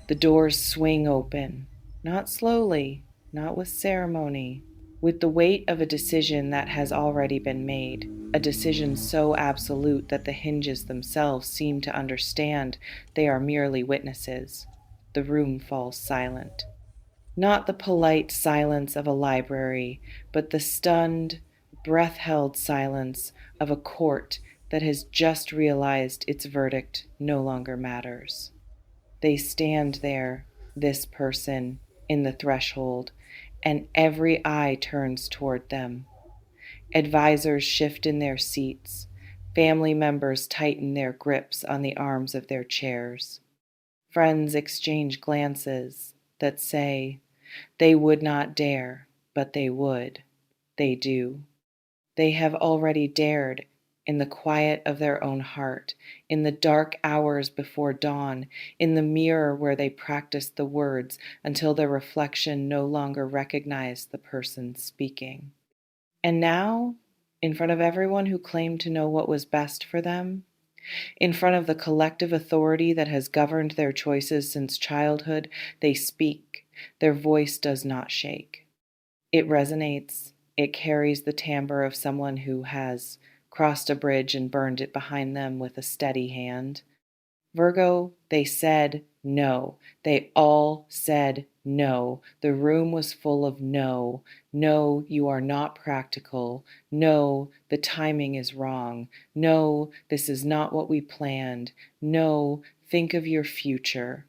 The doors swing open, not slowly, not with ceremony, with the weight of a decision that has already been made, a decision so absolute that the hinges themselves seem to understand they are merely witnesses. The room falls silent. Not the polite silence of a library, but the stunned, breath-held silence of a court that has just realized its verdict no longer matters. They stand there, this person, in the threshold, and every eye turns toward them. Advisors shift in their seats. Family members tighten their grips on the arms of their chairs. Friends exchange glances that say, they would not dare, but they would. They do. They have already dared in the quiet of their own heart, in the dark hours before dawn, in the mirror where they practiced the words until their reflection no longer recognized the person speaking. And now, in front of everyone who claimed to know what was best for them, in front of the collective authority that has governed their choices since childhood, they speak. Their voice does not shake. It resonates. It carries the timbre of someone who has crossed a bridge and burned it behind them with a steady hand. Virgo, they said no. They all said no. The room was full of no. No, you are not practical. No, the timing is wrong. No, this is not what we planned. No, think of your future.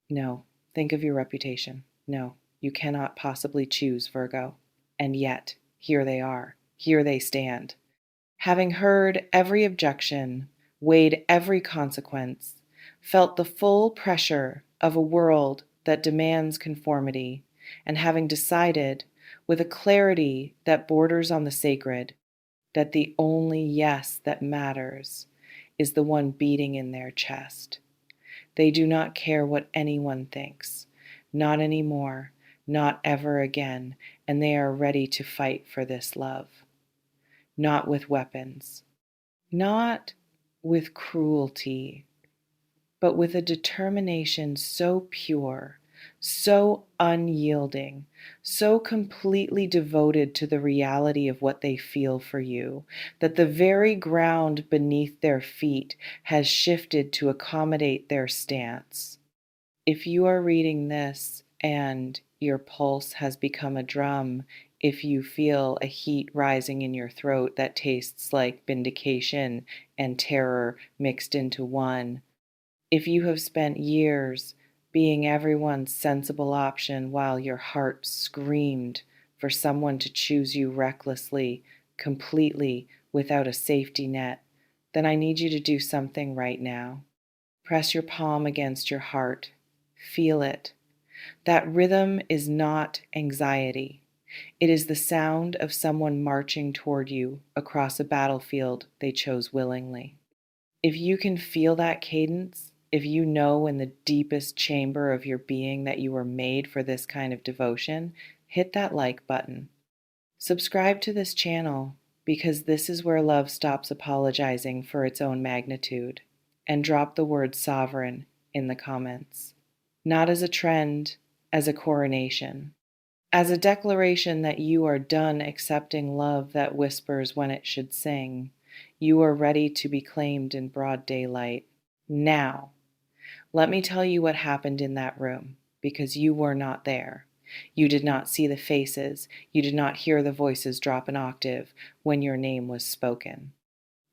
No, think of your reputation. No, you cannot possibly choose Virgo. And yet, here they are. Here they stand. Having heard every objection, weighed every consequence, felt the full pressure of a world that demands conformity, and having decided, with a clarity that borders on the sacred, that the only yes that matters is the one beating in their chest. They do not care what anyone thinks, not anymore, not ever again, and they are ready to fight for this love. Not with weapons, not with cruelty, but with a determination so pure, so unyielding, so completely devoted to the reality of what they feel for you, that the very ground beneath their feet has shifted to accommodate their stance. If you are reading this and your pulse has become a drum, if you feel a heat rising in your throat that tastes like vindication and terror mixed into one, if you have spent years being everyone's sensible option while your heart screamed for someone to choose you recklessly, completely, without a safety net, then I need you to do something right now. Press your palm against your heart. Feel it. That rhythm is not anxiety. It is the sound of someone marching toward you across a battlefield they chose willingly. If you can feel that cadence, if you know in the deepest chamber of your being that you were made for this kind of devotion, hit that like button. Subscribe to this channel because this is where love stops apologizing for its own magnitude, and drop the word sovereign in the comments. Not as a trend, as a coronation, as a declaration that you are done accepting love that whispers when it should sing. You are ready to be claimed in broad daylight. Now, let me tell you what happened in that room, because you were not there. You did not see the faces. You did not hear the voices drop an octave when your name was spoken.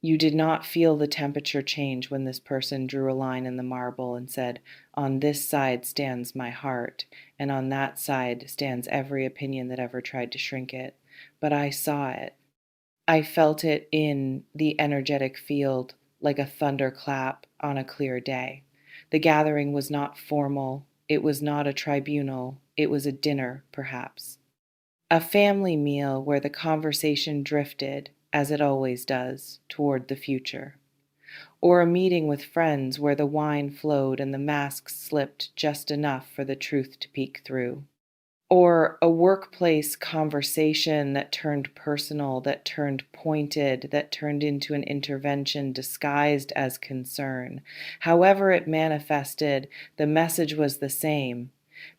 You did not feel the temperature change when this person drew a line in the marble and said, on this side stands my heart, and on that side stands every opinion that ever tried to shrink it. But I saw it. I felt it in the energetic field like a thunderclap on a clear day. The gathering was not formal. It was not a tribunal. It was a dinner, perhaps. A family meal where the conversation drifted, as it always does, toward the future. Or a meeting with friends where the wine flowed and the masks slipped just enough for the truth to peek through. or a workplace conversation that turned personal, that turned pointed, that turned into an intervention disguised as concern. However it manifested, the message was the same.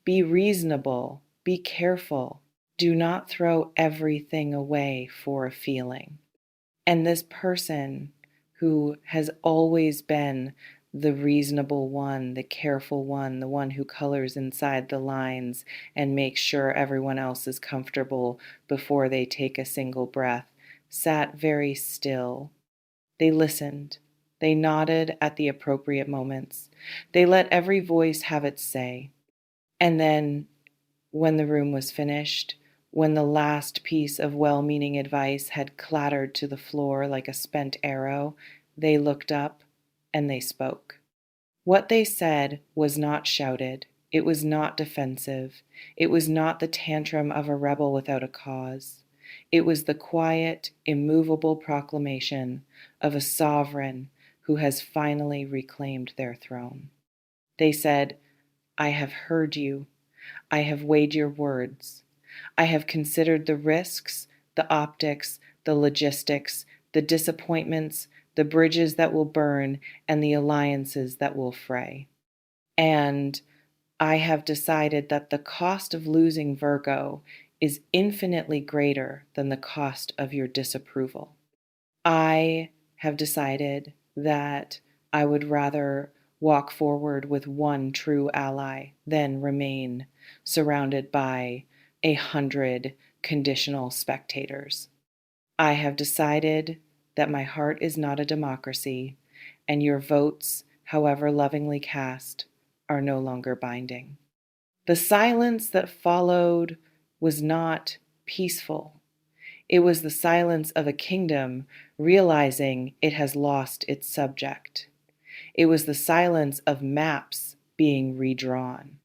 Be reasonable, be careful. Do not throw everything away for a feeling. And this person who has always been the reasonable one, the careful one, the one who colors inside the lines and makes sure everyone else is comfortable before they take a single breath, sat very still. They listened. They nodded at the appropriate moments. They let every voice have its say. And then when the room was finished, when the last piece of well meaning advice had clattered to the floor like a spent arrow, they looked up and they spoke. What they said was not shouted. It was not defensive. It was not the tantrum of a rebel without a cause. It was the quiet, immovable proclamation of a sovereign who has finally reclaimed their throne. They said, I have heard you. I have weighed your words. I have considered the risks, the optics, the logistics, the disappointments, the bridges that will burn, and the alliances that will fray. And I have decided that the cost of losing Virgo is infinitely greater than the cost of your disapproval. I have decided that I would rather walk forward with one true ally than remain surrounded by 100 conditional spectators. I have decided that my heart is not a democracy, and your votes, however lovingly cast, are no longer binding. The silence that followed was not peaceful. It was the silence of a kingdom realizing it has lost its subject. It was the silence of maps being redrawn.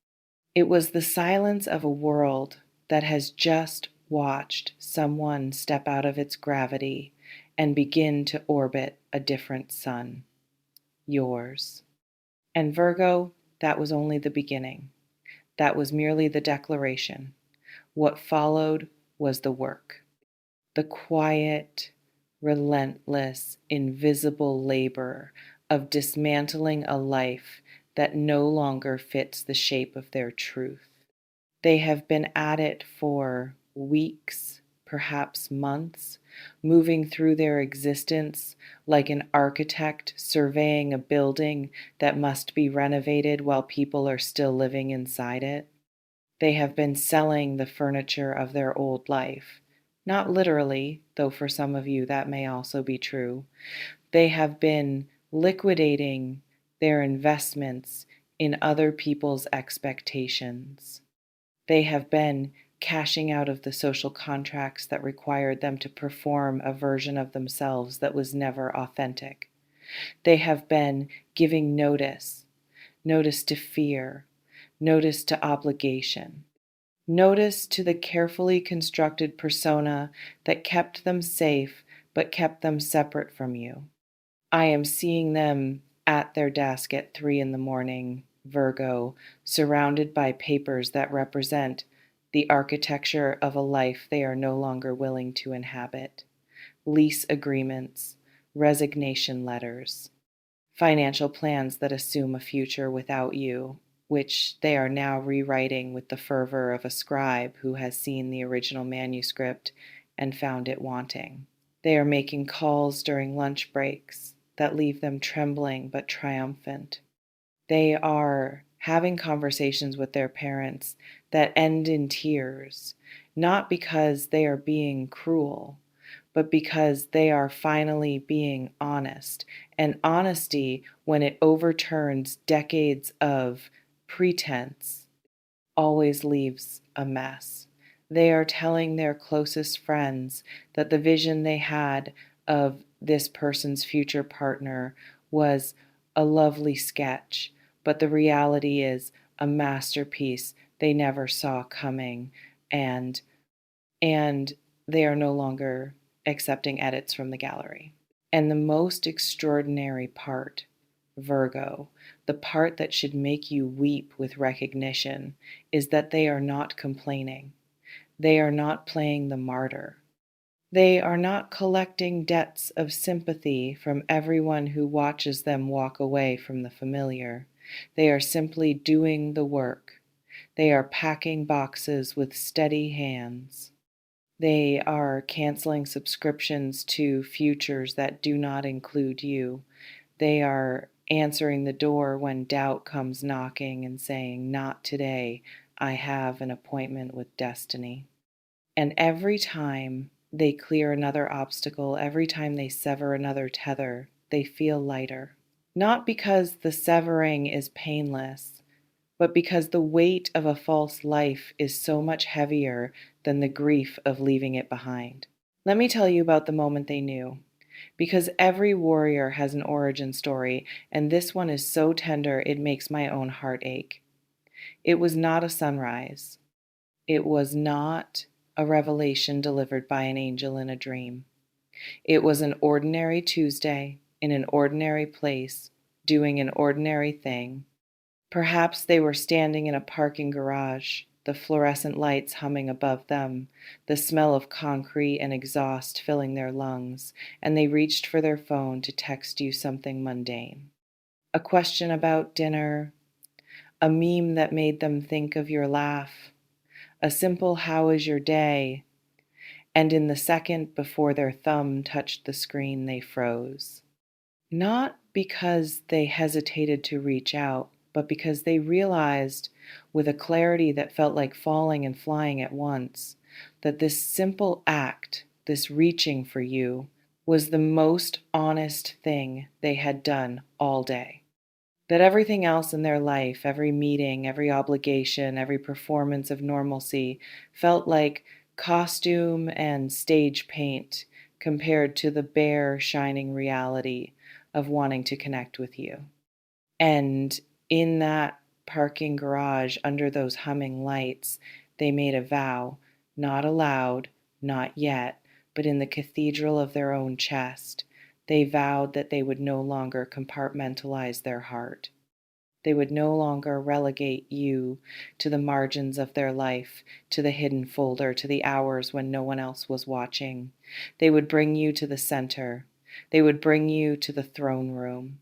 It was the silence of a world that has just watched someone step out of its gravity and begin to orbit a different sun. Yours. And Virgo, that was only the beginning. That was merely the declaration. What followed was the work. The quiet, relentless, invisible labor of dismantling a life that no longer fits the shape of their truth. They have been at it for weeks, perhaps months, moving through their existence like an architect surveying a building that must be renovated while people are still living inside it. They have been selling the furniture of their old life. Not literally, though for some of you that may also be true. They have been liquidating their investments in other people's expectations. They have been cashing out of the social contracts that required them to perform a version of themselves that was never authentic. They have been giving notice, notice to fear, notice to obligation, notice to the carefully constructed persona that kept them safe but kept them separate from you. I am seeing them at their desk at 3 a.m, Virgo, surrounded by papers that represent the architecture of a life they are no longer willing to inhabit. Lease agreements, resignation letters, financial plans that assume a future without you, which they are now rewriting with the fervor of a scribe who has seen the original manuscript and found it wanting. They are making calls during lunch breaks that leave them trembling but triumphant. They are having conversations with their parents that end in tears, not because they are being cruel, but because they are finally being honest. And honesty, when it overturns decades of pretense, always leaves a mess. They are telling their closest friends that the vision they had of this person's future partner was a lovely sketch, but the reality is a masterpiece they never saw coming, and and they are no longer accepting edits from the gallery. And the most extraordinary part, Virgo, the part that should make you weep with recognition, is that they are not complaining. They are not playing the martyr. They are not collecting debts of sympathy from everyone who watches them walk away from the familiar. They are simply doing the work. They are packing boxes with steady hands. They are canceling subscriptions to futures that do not include you. They are answering the door when doubt comes knocking and saying, "Not today. I have an appointment with destiny." And every time they clear another obstacle, every time they sever another tether, they feel lighter. Not because the severing is painless, but because the weight of a false life is so much heavier than the grief of leaving it behind. Let me tell you about the moment they knew, because every warrior has an origin story, and this one is so tender it makes my own heart ache. It was not a sunrise. It was not a revelation delivered by an angel in a dream. It was an ordinary Tuesday in an ordinary place, doing an ordinary thing. Perhaps they were standing in a parking garage, the fluorescent lights humming above them, the smell of concrete and exhaust filling their lungs, and they reached for their phone to text you something mundane. A question about dinner, a meme that made them think of your laugh, a simple "how is your day?" And in the second before their thumb touched the screen, they froze. Not because they hesitated to reach out, but because they realized, with a clarity that felt like falling and flying at once, that this simple act, this reaching for you, was the most honest thing they had done all day. That everything else in their life, every meeting, every obligation, every performance of normalcy, felt like costume and stage paint compared to the bare, shining reality of wanting to connect with you. And in that parking garage, under those humming lights, they made a vow, not aloud, not yet, but in the cathedral of their own chest. They vowed that they would no longer compartmentalize their heart. They would no longer relegate you to the margins of their life, to the hidden folder, to the hours when no one else was watching. They would bring you to the center. They would bring you to the throne room.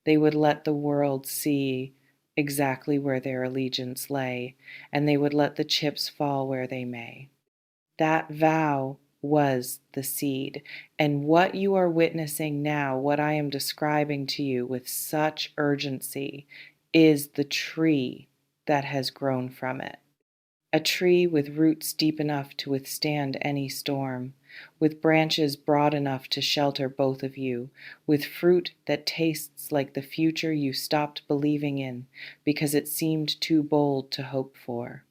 They would let the world see exactly where their allegiance lay, and they would let the chips fall where they may. That vow was the seed. And what you are witnessing now, what I am describing to you with such urgency, is the tree that has grown from it. A tree with roots deep enough to withstand any storm, with branches broad enough to shelter both of you, with fruit that tastes like the future you stopped believing in because it seemed too bold to hope for.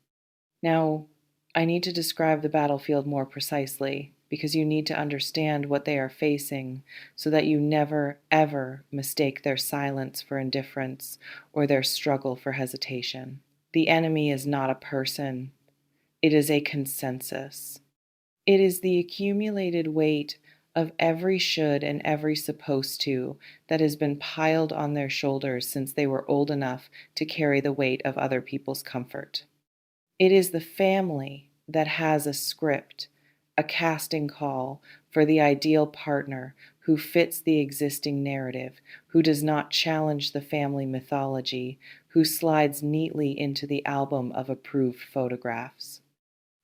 Now, I need to describe the battlefield more precisely because you need to understand what they are facing so that you never, ever mistake their silence for indifference or their struggle for hesitation. The enemy is not a person, it is a consensus. It is the accumulated weight of every should and every supposed to that has been piled on their shoulders since they were old enough to carry the weight of other people's comfort. It is the family that has a script, a casting call for the ideal partner who fits the existing narrative, who does not challenge the family mythology, who slides neatly into the album of approved photographs.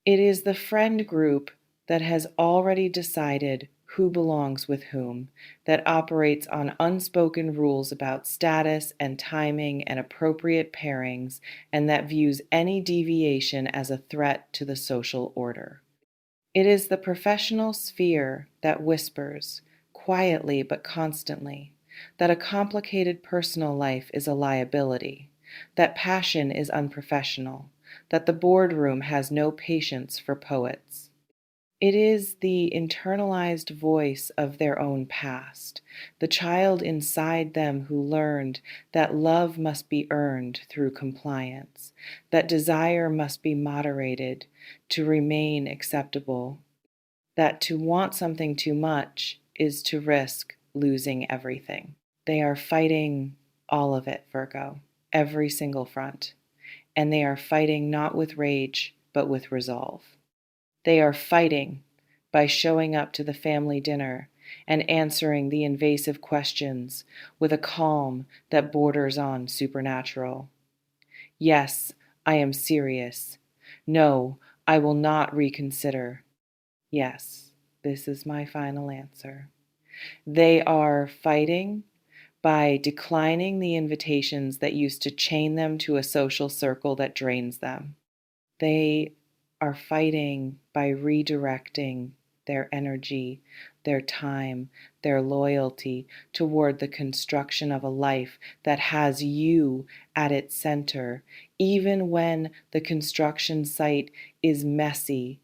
It is the friend group that has already decided who belongs with whom, that operates on unspoken rules about status and timing and appropriate pairings, and that views any deviation as a threat to the social order. It is the professional sphere that whispers, quietly but constantly, that a complicated personal life is a liability, that passion is unprofessional, that the boardroom has no patience for poets. It is the internalized voice of their own past, the child inside them who learned that love must be earned through compliance, that desire must be moderated to remain acceptable, that to want something too much is to risk losing everything. They are fighting All of it, Virgo. Every single front. And they are fighting not with rage, but with resolve. They are fighting by showing up to the family dinner and answering the invasive questions with a calm that borders on supernatural. Yes, I am serious. No, I will not reconsider. Yes, this is my final answer. They are fighting by declining the invitations that used to chain them to a social circle that drains them. They are fighting by redirecting their energy, their time, their loyalty toward the construction of a life that has you at its center, even when the construction site is messy,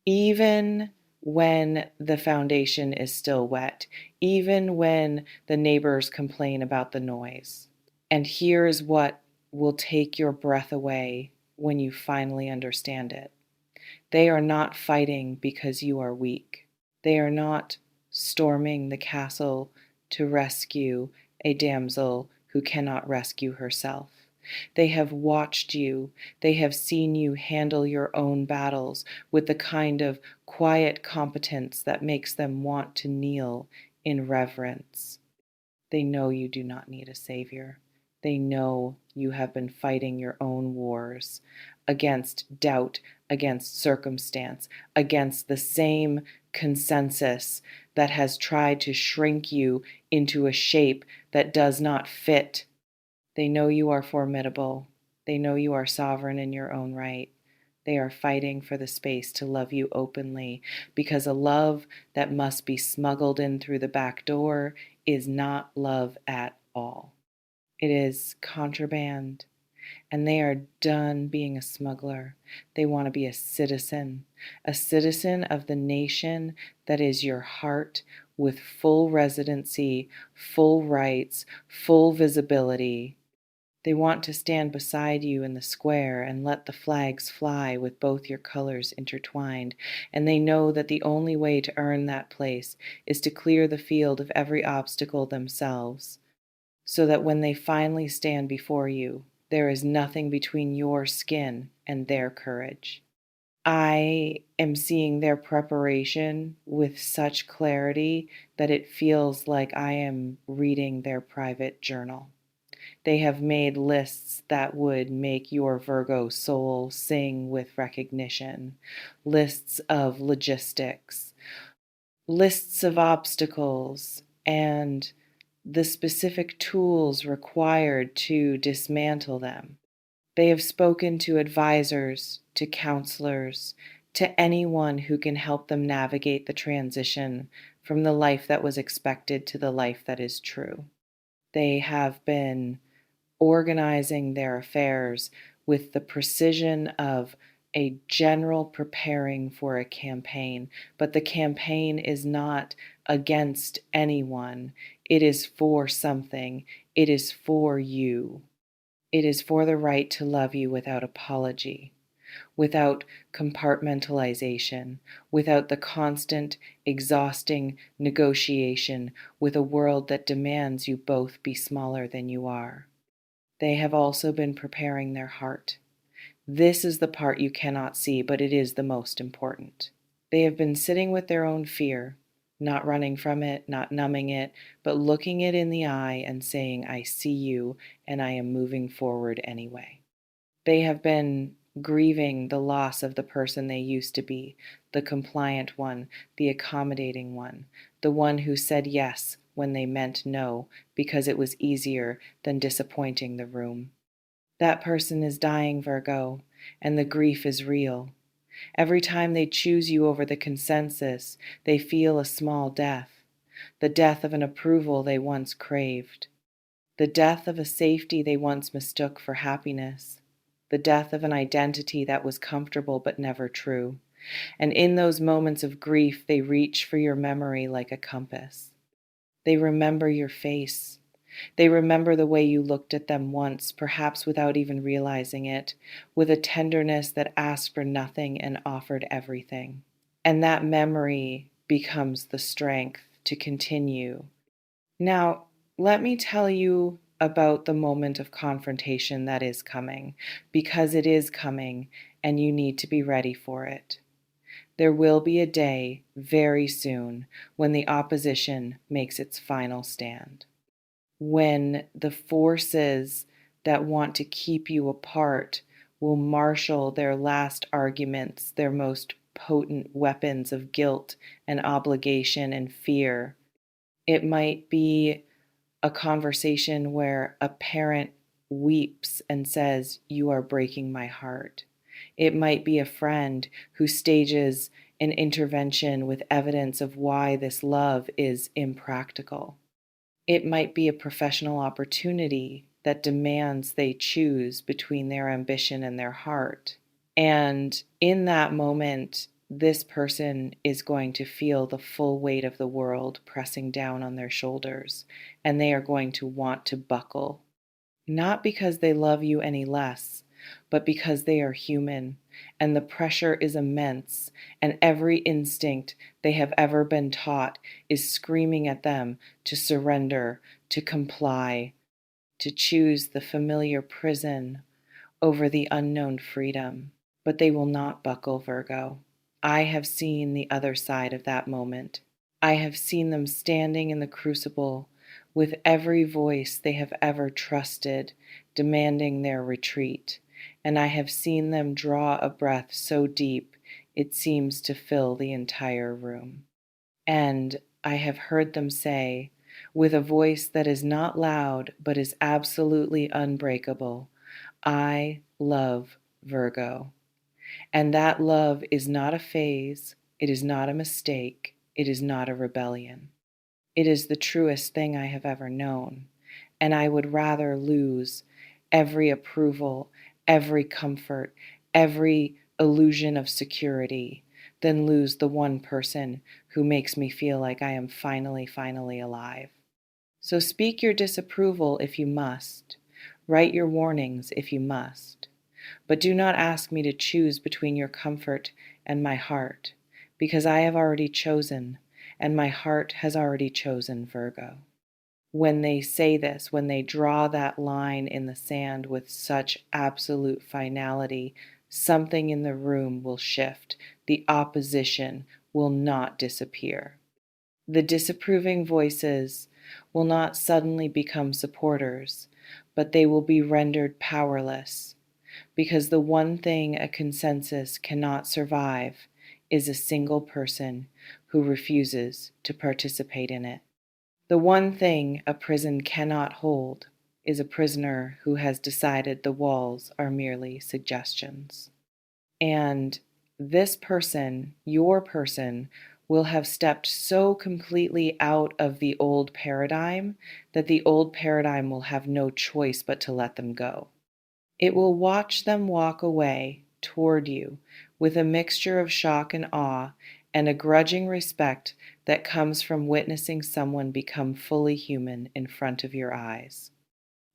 even when the foundation is still wet, even when the neighbors complain about the noise. And here's what will take your breath away when you finally understand it. They are not fighting because you are weak. They are not storming the castle to rescue a damsel who cannot rescue herself. They have watched you. They have seen you handle your own battles with the kind of quiet competence that makes them want to kneel in reverence. They know you do not need a savior. They know you have been fighting your own wars against doubt, against circumstance, against the same consensus that has tried to shrink you into a shape that does not fit. They know you are formidable. They know you are sovereign in your own right. They are fighting for the space to love you openly because a love that must be smuggled in through the back door is not love at all. It is contraband, and they are done being a smuggler. They want to be a citizen of the nation that is your heart with full residency, full rights, full visibility. They want to stand beside you in the square and let the flags fly with both your colors intertwined, and they know that the only way to earn that place is to clear the field of every obstacle themselves, so that when they finally stand before you, there is nothing between your skin and their courage. I am seeing their preparation with such clarity that it feels like I am reading their private journal. They have made lists that would make your Virgo soul sing with recognition, lists of logistics, lists of obstacles, and the specific tools required to dismantle them. They have spoken to advisors, to counselors, to anyone who can help them navigate the transition from the life that was expected to the life that is true. They have been organizing their affairs with the precision of a general preparing for a campaign. But the campaign is not against anyone, it is for something, it is for you. It is for the right to love you without apology, without compartmentalization, without the constant, exhausting negotiation with a world that demands you both be smaller than you are. They have also been preparing their heart. This is the part you cannot see, but it is the most important. They have been sitting with their own fear, not running from it, not numbing it, but looking it in the eye and saying, I see you, and I am moving forward anyway. They have been grieving the loss of the person they used to be, the compliant one, the accommodating one, the one who said yes when they meant no because it was easier than disappointing the room. That person is dying, Virgo, and the grief is real. Every time they choose you over the consensus, they feel a small death, the death of an approval they once craved, the death of a safety they once mistook for happiness, the death of an identity that was comfortable but never true. And in those moments of grief, they reach for your memory like a compass. They remember your face. They remember the way you looked at them once, perhaps without even realizing it, with a tenderness that asked for nothing and offered everything. And that memory becomes the strength to continue. Now, let me tell you about the moment of confrontation that is coming, because it is coming and you need to be ready for it. There will be a day very soon when the opposition makes its final stand, when the forces that want to keep you apart will marshal their last arguments, their most potent weapons of guilt and obligation and fear. It might be a conversation where a parent weeps and says, "You are breaking my heart." It might be a friend who stages an intervention with evidence of why this love is impractical. It might be a professional opportunity that demands they choose between their ambition and their heart. And in that moment, this person is going to feel the full weight of the world pressing down on their shoulders, and they are going to want to buckle, not because they love you any less, but because they are human, and the pressure is immense, and every instinct they have ever been taught is screaming at them to surrender, to comply, to choose the familiar prison over the unknown freedom. But they will not buckle, Virgo. I have seen the other side of that moment. I have seen them standing in the crucible with every voice they have ever trusted demanding their retreat, and I have seen them draw a breath so deep it seems to fill the entire room. And I have heard them say, with a voice that is not loud but is absolutely unbreakable, "I love Virgo." And that love is not a phase, it is not a mistake, it is not a rebellion. It is the truest thing I have ever known, and I would rather lose every approval, every comfort, every illusion of security than lose the one person who makes me feel like I am finally alive. So speak your disapproval if you must, write your warnings if you must. But do not ask me to choose between your comfort and my heart, because I have already chosen, and my heart has already chosen, Virgo. When they say this, when they draw that line in the sand with such absolute finality, something in the room will shift. The opposition will not disappear. The disapproving voices will not suddenly become supporters, but they will be rendered powerless, because the one thing a consensus cannot survive is a single person who refuses to participate in it. The one thing a prison cannot hold is a prisoner who has decided the walls are merely suggestions. And this person, your person, will have stepped so completely out of the old paradigm that the old paradigm will have no choice but to let them go. It will watch them walk away toward you with a mixture of shock and awe and a grudging respect that comes from witnessing someone become fully human in front of your eyes.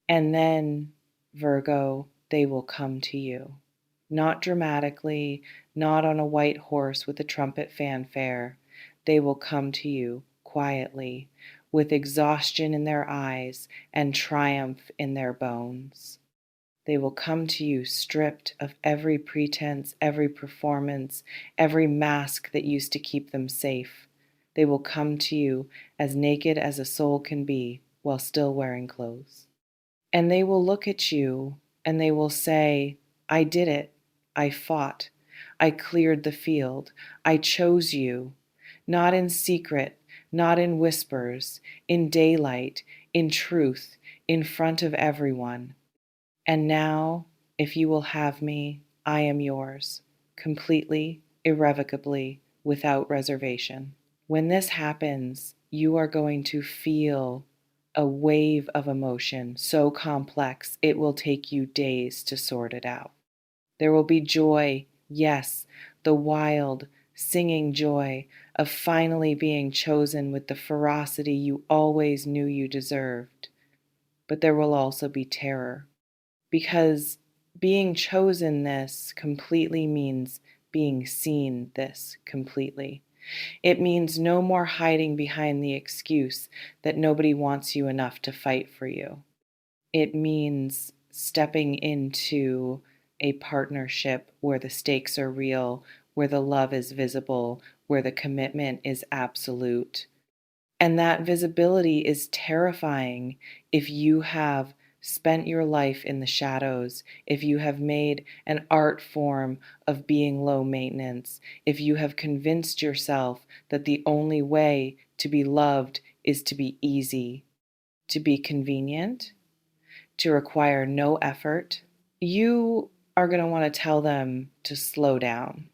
And then, Virgo, they will come to you. Not dramatically, not on a white horse with a trumpet fanfare. They will come to you quietly, with exhaustion in their eyes and triumph in their bones. They will come to you stripped of every pretense, every performance, every mask that used to keep them safe. They will come to you as naked as a soul can be while still wearing clothes. And they will look at you and they will say, "I did it. I fought. I cleared the field. I chose you." Not in secret, not in whispers, in daylight, in truth, in front of everyone. And now, if you will have me, I am yours, completely, irrevocably, without reservation. When this happens, you are going to feel a wave of emotion so complex it will take you days to sort it out. There will be joy, yes, the wild, singing joy of finally being chosen with the ferocity you always knew you deserved. But there will also be terror, because being chosen this completely means being seen this completely. It means no more hiding behind the excuse that nobody wants you enough to fight for you. It means stepping into a partnership where the stakes are real, where the love is visible, where the commitment is absolute. And that visibility is terrifying if you have spent your life in the shadows, if you have made an art form of being low maintenance, if you have convinced yourself that the only way to be loved is to be easy, to be convenient, to require no effort. You are going to want to tell them to slow down.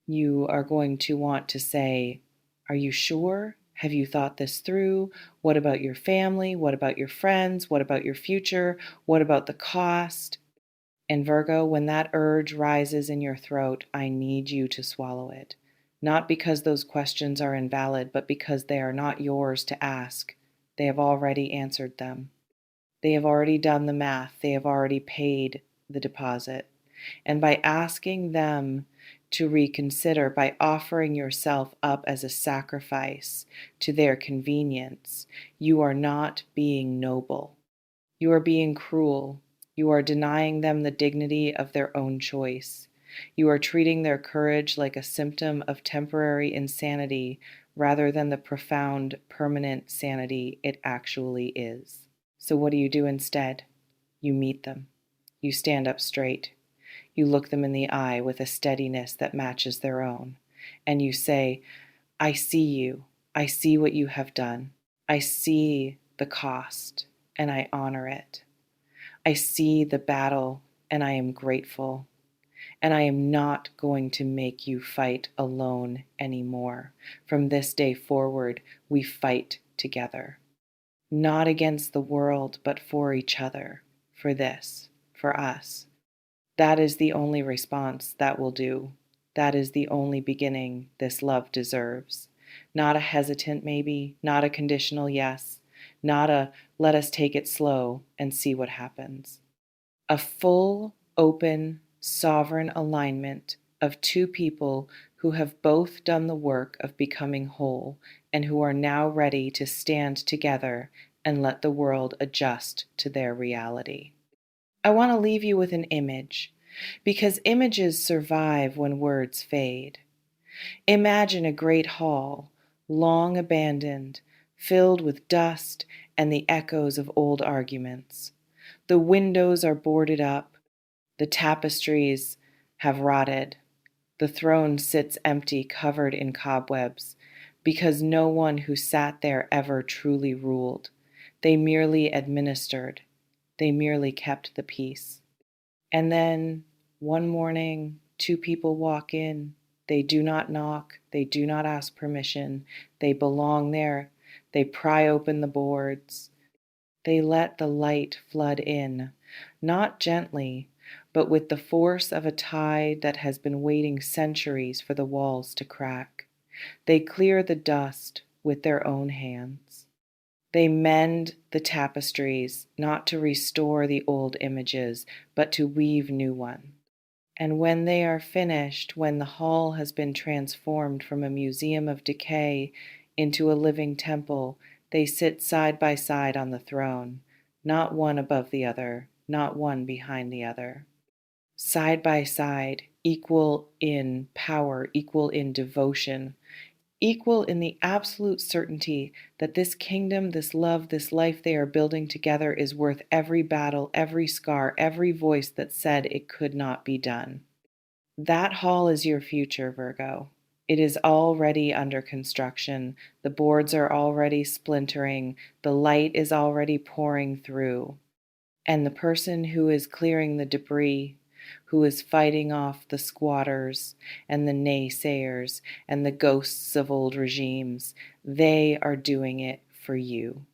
You are going to want to say, "Are you sure? Have you thought this through? What about your family? What about your friends? What about your future? What about the cost?" And Virgo, when that urge rises in your throat, I need you to swallow it. Not because those questions are invalid, but because they are not yours to ask. They have already answered them. They have already done the math. They have already paid the deposit. And by asking them to reconsider, by offering yourself up as a sacrifice to their convenience, you are not being noble. You are being cruel. You are denying them the dignity of their own choice. You are treating their courage like a symptom of temporary insanity rather than the profound, permanent sanity it actually is. So, what do instead? You meet them. You stand up straight. You look them in the eye with a steadiness that matches their own. And you say, "I see you. I see what you have done. I see the cost, and I honor it. I see the battle, and I am grateful. And I am not going to make you fight alone anymore. From this day forward, we fight together. Not against the world, but for each other, for this, for us." That is the only response that will do. That is the only beginning this love deserves. Not a hesitant maybe, not a conditional yes, not a "let us take it slow and see what happens." A full, open, sovereign alignment of two people who have both done the work of becoming whole and who are now ready to stand together and let the world adjust to their reality. I want to leave you with an image, because images survive when words fade. Imagine a great hall, long abandoned, filled with dust and the echoes of old arguments. The windows are boarded up, the tapestries have rotted, the throne sits empty, covered in cobwebs, because no one who sat there ever truly ruled. They merely administered, they merely kept the peace. And then one morning, two people walk in. They do not knock, they do not ask permission. They belong there. They pry open the boards. They let the light flood in, not gently, but with the force of a tide that has been waiting centuries for the walls to crack. They clear the dust with their own hands. They mend the tapestries, not to restore the old images, but to weave new ones. And when they are finished, when the hall has been transformed from a museum of decay into a living temple, they sit side by side on the throne, not one above the other, not one behind the other. Side by side, equal in power, equal in devotion, equal in the absolute certainty that this kingdom, this love, this life they are building together is worth every battle, every scar, every voice that said it could not be done. That hall is your future, Virgo. It is already under construction. The boards are already splintering. The light is already pouring through. And the person who is clearing the debris, who is fighting off the squatters and the naysayers and the ghosts of old regimes, they are doing it for you.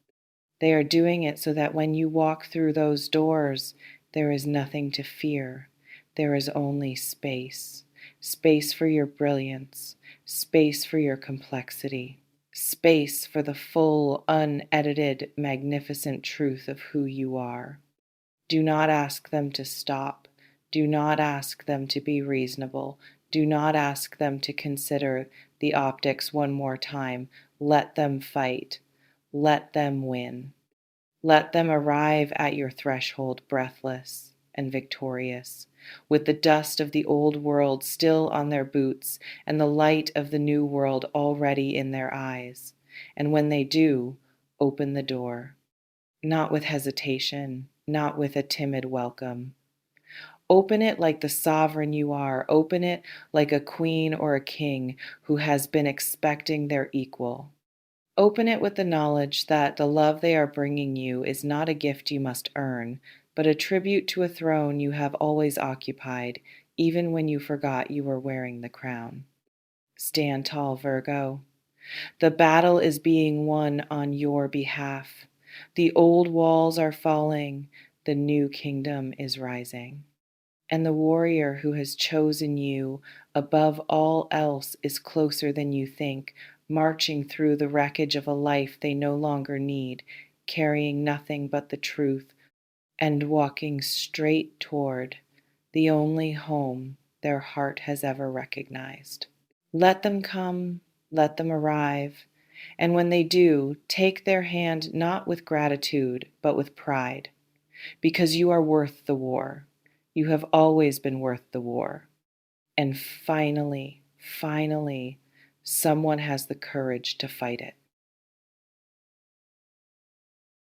They are doing it so that when you walk through those doors, there is nothing to fear. There is only space. Space for your brilliance, space for your complexity, space for the full, unedited, magnificent truth of who you are. Do not ask them to stop. Do not ask them to be reasonable. Do not ask them to consider the optics one more time. Let them fight. Let them win. Let them arrive at your threshold breathless and victorious, with the dust of the old world still on their boots and the light of the new world already in their eyes. And when they do, open the door, not with hesitation, not with a timid welcome. Open it like the sovereign you are. Open it like a queen or a king who has been expecting their equal. Open it with the knowledge that the love they are bringing you is not a gift you must earn, but a tribute to a throne you have always occupied, even when you forgot you were wearing the crown. Stand tall, Virgo. The battle is being won on your behalf. The old walls are falling, the new kingdom is rising. And the warrior who has chosen you above all else is closer than you think, marching through the wreckage of a life they no longer need, carrying nothing but the truth, and walking straight toward the only home their heart has ever recognized. Let them come, let them arrive, and when they do, take their hand not with gratitude, but with pride, because you are worth the war. You have always been worth the war. And finally, someone has the courage to fight it.